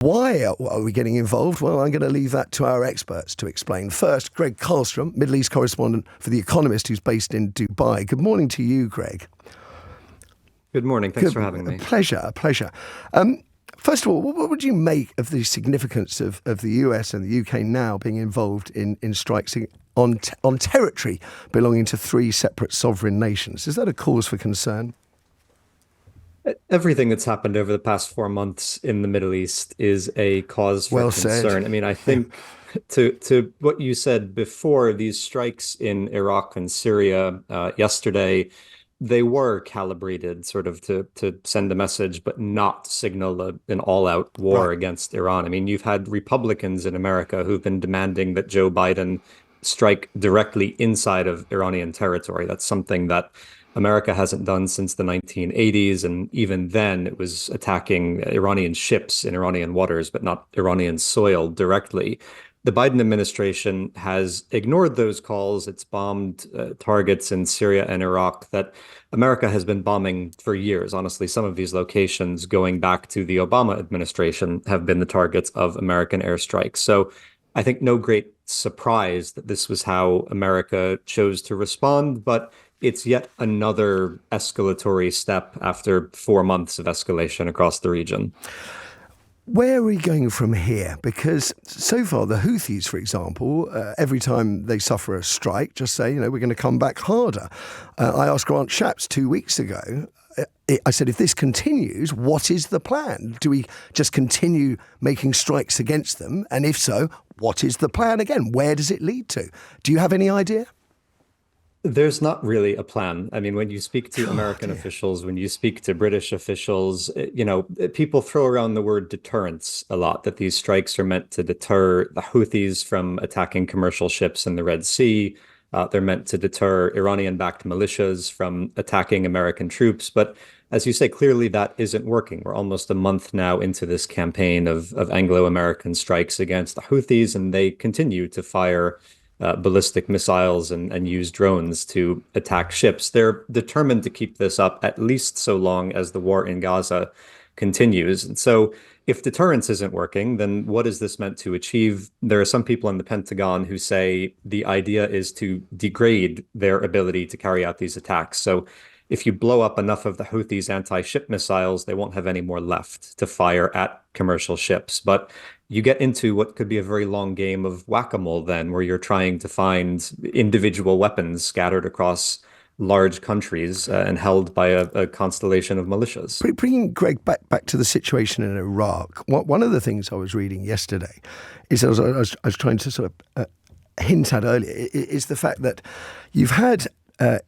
Why are we getting involved? Well, I'm going to leave that to our experts to explain. First, Gregg Carlstrom, Middle East correspondent for The Economist, who's based in Dubai. Good morning to you, Greg. Good morning. Thanks for having me. A pleasure. First of all, what would you make of the significance of the US and the UK now being involved in strikes on territory belonging to three separate sovereign nations? Is that a cause for concern? Everything that's happened over the past 4 months in the Middle East is a cause for concern. I mean, I think to what you said before, these strikes in Iraq and Syria yesterday, they were calibrated sort of to send a message, but not signal an all-out war against Iran. I mean, you've had Republicans in America who've been demanding that Joe Biden strike directly inside of Iranian territory. That's something that America hasn't done since the 1980s, and even then it was attacking Iranian ships in Iranian waters, but not Iranian soil directly. The Biden administration has ignored those calls. It's bombed targets in Syria and Iraq that America has been bombing for years. Honestly, some of these locations going back to the Obama administration have been the targets of American airstrikes. So I think no great surprise that this was how America chose to respond, but it's yet another escalatory step after 4 months of escalation across the region. Where are we going from here? Because so far, the Houthis, for example, every time they suffer a strike, just say, we're going to come back harder. I asked Grant Shapps 2 weeks ago, I said, if this continues, what is the plan? Do we just continue making strikes against them? And if so, what is the plan again? Where does it lead to? Do you have any idea? There's not really a plan. I mean, when you speak to American officials, when you speak to British officials, people throw around the word deterrence a lot, that these strikes are meant to deter the Houthis from attacking commercial ships in the Red Sea. They're meant to deter Iranian-backed militias from attacking American troops. But as you say, clearly that isn't working. We're almost a month now into this campaign of Anglo-American strikes against the Houthis, and they continue to fire ballistic missiles and use drones to attack ships. They're determined to keep this up at least so long as the war in Gaza continues. And so if deterrence isn't working, then what is this meant to achieve? There are some people in the Pentagon who say the idea is to degrade their ability to carry out these attacks. So if you blow up enough of the Houthis' anti-ship missiles, they won't have any more left to fire at commercial ships. But you get into what could be a very long game of whack-a-mole then, where you're trying to find individual weapons scattered across large countries and held by a constellation of militias. Bringing Greg back to the situation in Iraq, one of the things I was reading yesterday is, I was trying to sort of hint at earlier, is the fact that you've had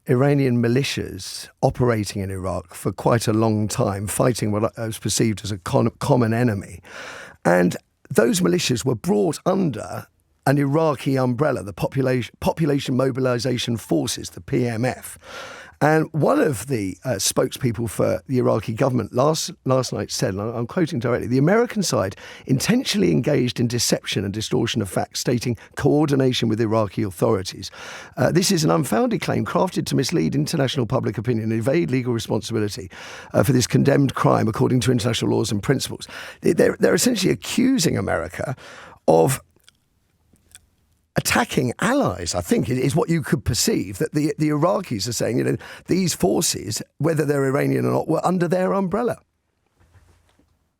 Iranian militias operating in Iraq for quite a long time, fighting what was perceived as a common enemy. And those militias were brought under an Iraqi umbrella, the Population Mobilization Forces, the PMF. And one of the spokespeople for the Iraqi government last night said, and I'm quoting directly, the American side intentionally engaged in deception and distortion of facts, stating coordination with Iraqi authorities. This is an unfounded claim crafted to mislead international public opinion and evade legal responsibility for this condemned crime according to international laws and principles. They're essentially accusing America of attacking allies, I think, is what you could perceive, that the Iraqis are saying, these forces, whether they're Iranian or not, were under their umbrella.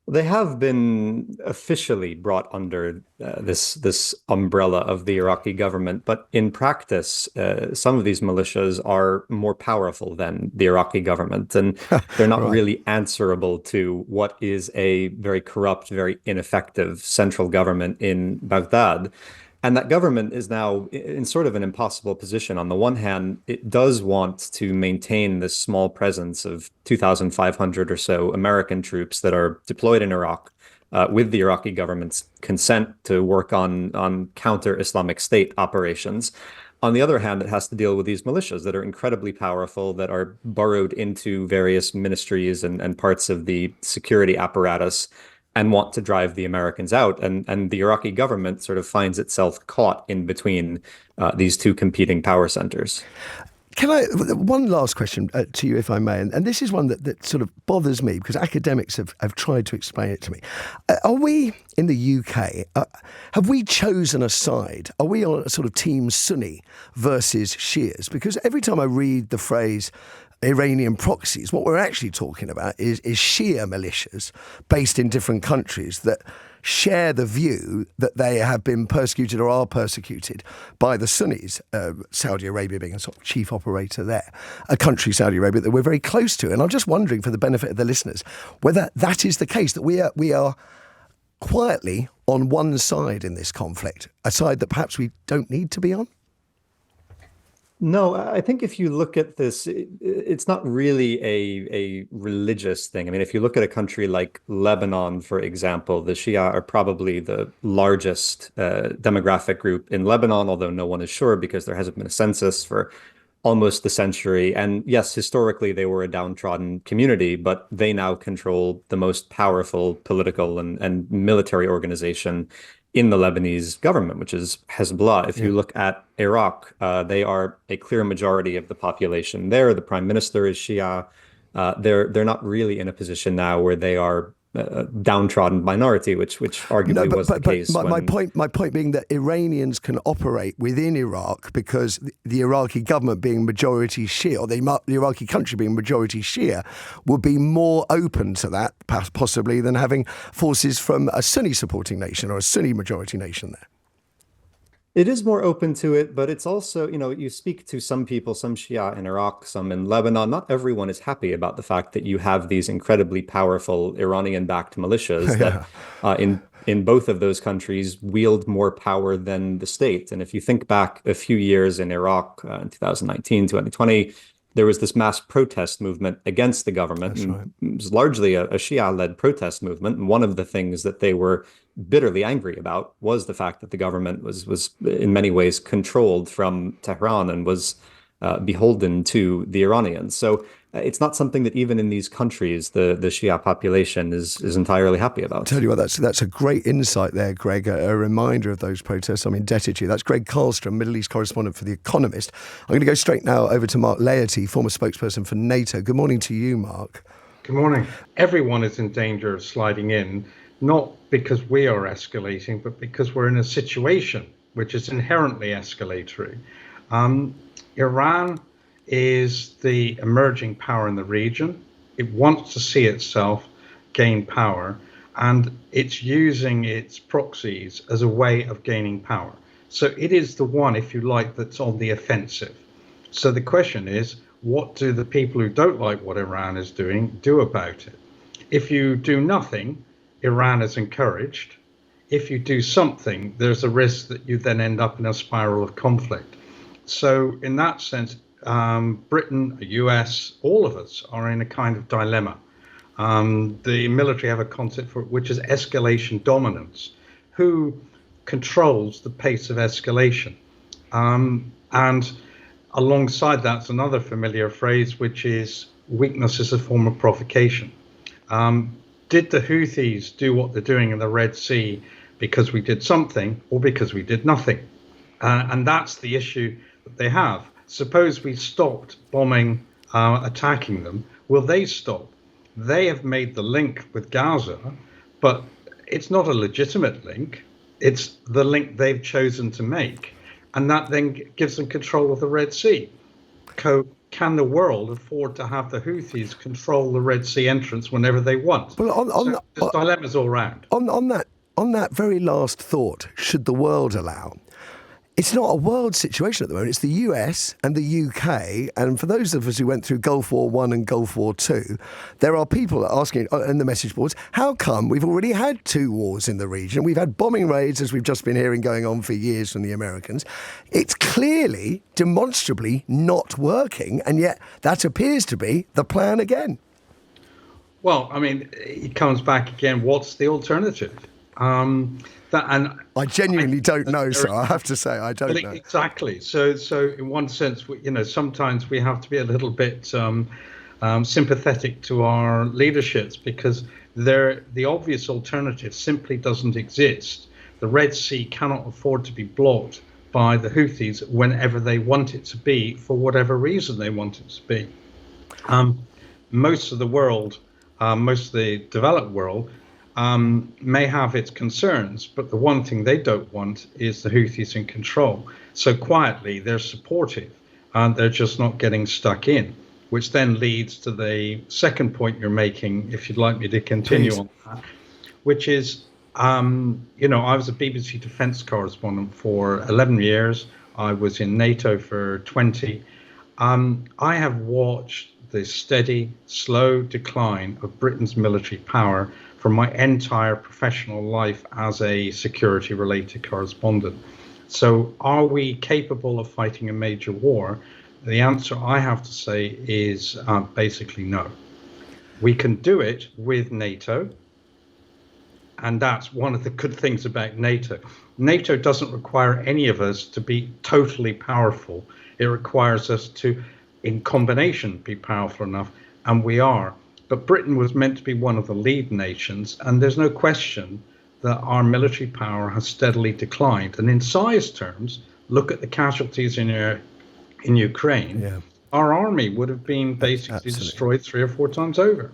They have been officially brought under this umbrella of the Iraqi government, but in practice, some of these militias are more powerful than the Iraqi government, and they're not really answerable to what is a very corrupt, very ineffective central government in Baghdad. And that government is now in sort of an impossible position. On the one hand, it does want to maintain this small presence of 2,500 or so American troops that are deployed in Iraq with the Iraqi government's consent to work on counter-Islamic State operations. On the other hand, it has to deal with these militias that are incredibly powerful, that are burrowed into various ministries and parts of the security apparatus, and want to drive the Americans out. And the Iraqi government sort of finds itself caught in between these two competing power centers. Can I, one last question to you, if I may, and this is one that sort of bothers me because academics have tried to explain it to me. Are we, in the UK, have we chosen a side? Are we on a sort of team Sunni versus Shias? Because every time I read the phrase Iranian proxies, what we're actually talking about is Shia militias based in different countries that share the view that they have been persecuted or are persecuted by the Sunnis, Saudi Arabia being a sort of chief operator there, a country, Saudi Arabia, that we're very close to. And I'm just wondering, for the benefit of the listeners, whether that is the case, that we are quietly on one side in this conflict, a side that perhaps we don't need to be on? No, I think if you look at this, it's not really a religious thing. I mean, if you look at a country like Lebanon, for example, the Shia are probably the largest demographic group in Lebanon, although no one is sure because there hasn't been a census for almost a century. And yes, historically, they were a downtrodden community, but they now control the most powerful political and military organization in the Lebanese government, which is Hezbollah. If you look at Iraq, they are a clear majority of the population there. The prime minister is Shia. They're not really in a position now where they are a downtrodden minority, which arguably was the case. My point being that Iranians can operate within Iraq because the Iraqi government being majority Shia, or the Iraqi country being majority Shia, would be more open to that possibly than having forces from a Sunni supporting nation or a Sunni majority nation there. It is more open to it, but it's also, you speak to some people, some Shia in Iraq, some in Lebanon. Not everyone is happy about the fact that you have these incredibly powerful Iranian-backed militias that in both of those countries wield more power than the state. And if you think back a few years in Iraq in 2019, 2020, there was this mass protest movement against the government. That's right. It was largely a Shia-led protest movement. And one of the things that they were bitterly angry about was the fact that the government was in many ways controlled from Tehran and was beholden to the Iranians. So it's not something that even in these countries, the Shia population is entirely happy about. I'll tell you what, that's a great insight there, Greg, a reminder of those protests. I'm indebted to you. That's Gregg Carlstrom, Middle East correspondent for The Economist. I'm going to go straight now over to Mark Laity, former spokesperson for NATO. Good morning to you, Mark. Good morning. Everyone is in danger of sliding in, not because we are escalating, but because we're in a situation which is inherently escalatory. Iran is the emerging power in the region. It wants to see itself gain power, and it's using its proxies as a way of gaining power. So it is the one, if you like, that's on the offensive. So the question is, what do the people who don't like what Iran is doing do about it? If you do nothing, Iran is encouraged. If you do something, there's a risk that you then end up in a spiral of conflict. So in that sense, Britain, the US, all of us are in a kind of dilemma. The military have a concept for it, which is escalation dominance. Who controls the pace of escalation? And alongside that's another familiar phrase, which is weakness is a form of provocation. Did the Houthis do what they're doing in the Red Sea because we did something or because we did nothing? And that's the issue that they have. Suppose we stopped bombing, attacking them. Will they stop? They have made the link with Gaza, but it's not a legitimate link. It's the link they've chosen to make. And that then gives them control of the Red Sea. Can the world afford to have the Houthis control the Red Sea entrance whenever they want? Well, there's dilemmas all around. On that very last thought, should the world allow? It's not a world situation at the moment. It's the US and the UK. And for those of us who went through Gulf War I and Gulf War II, there are people asking in the message boards, how come we've already had two wars in the region? We've had bombing raids, as we've just been hearing, going on for years from the Americans. It's clearly, demonstrably not working. And yet that appears to be the plan again. Well, I mean, it comes back again. What's the alternative? I genuinely don't know, so I have to say I don't know. Exactly. So in one sense, sometimes we have to be a little bit sympathetic to our leaderships because the obvious alternative simply doesn't exist. The Red Sea cannot afford to be blocked by the Houthis whenever they want it to be, for whatever reason they want it to be. Most of the world, most of the developed world, may have its concerns, but the one thing they don't want is the Houthis in control. So quietly, they're supportive, and they're just not getting stuck in, which then leads to the second point you're making, if you'd like me to continue Please. on that, which is, I was a BBC defense correspondent for 11 years. I was in NATO for 20. I have watched the steady, slow decline of Britain's military power for my entire professional life as a security-related correspondent. So are we capable of fighting a major war? The answer I have to say is basically no. We can do it with NATO, and that's one of the good things about NATO. NATO doesn't require any of us to be totally powerful. It requires us to, in combination, be powerful enough, and we are. But Britain was meant to be one of the lead nations, and there's no question that our military power has steadily declined. And in size terms, look at the casualties in Ukraine. Yeah. Our army would have been basically Absolutely. destroyed 3 or 4 times over.